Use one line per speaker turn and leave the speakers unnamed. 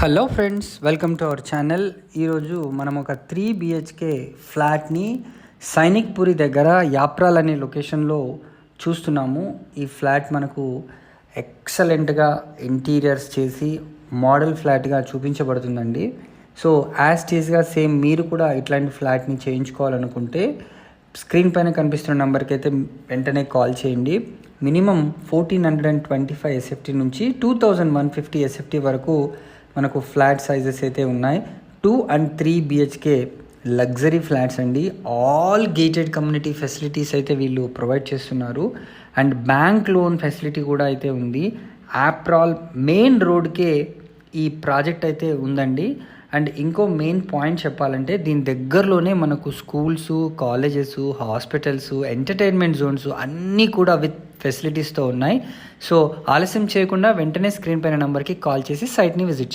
Hello friends, welcome to our channel. ఈరోజు మనం ఒక 3 బిహెచ్కే ఫ్లాట్ని సైనిక్పురి దగ్గర యాప్రాల్ అనే లొకేషన్లో చూస్తున్నాము. ఈ ఫ్లాట్ మనకు ఎక్సలెంట్గా ఇంటీరియర్స్ చేసి మోడల్ ఫ్లాట్గా చూపించబడుతుందండి. సో యాజ్ టీజ్గా సేమ్ మీరు కూడా ఇట్లాంటి ఫ్లాట్ని చేయించుకోవాలనుకుంటే స్క్రీన్ పైన కనిపిస్తున్న నెంబర్కి అయితే వెంటనే కాల్ చేయండి. మినిమం 1425 ఎస్ఎఫ్టీ నుంచి 2150 ఎస్ఎఫ్టీ వరకు మనకు ఫ్లాట్ సైజెస్ అయితే ఉన్నాయి. 2 and 3 బిహెచ్కే లగ్జరీ ఫ్లాట్స్ అండి. ఆల్ గేటెడ్ కమ్యూనిటీ ఫెసిలిటీస్ అయితే వీళ్ళు ప్రొవైడ్ చేస్తున్నారు. అండ్ బ్యాంక్ లోన్ ఫెసిలిటీ కూడా అయితే ఉంది. యాప్రాల్ మెయిన్ రోడ్కే ఈ ప్రాజెక్ట్ అయితే ఉందండి. అండ్ ఇంకో మెయిన్ పాయింట్ చెప్పాలంటే దీని దగ్గరలోనే మనకు schools, colleges, hospitals, entertainment Jones అన్నీ కూడా విత్ ఫెసిలిటీస్తో ఉన్నాయి. సో ఆలస్యం చేయకుండా వెంటనే స్క్రీన్ పైన నెంబర్కి కాల్ చేసి సైట్ని విజిట్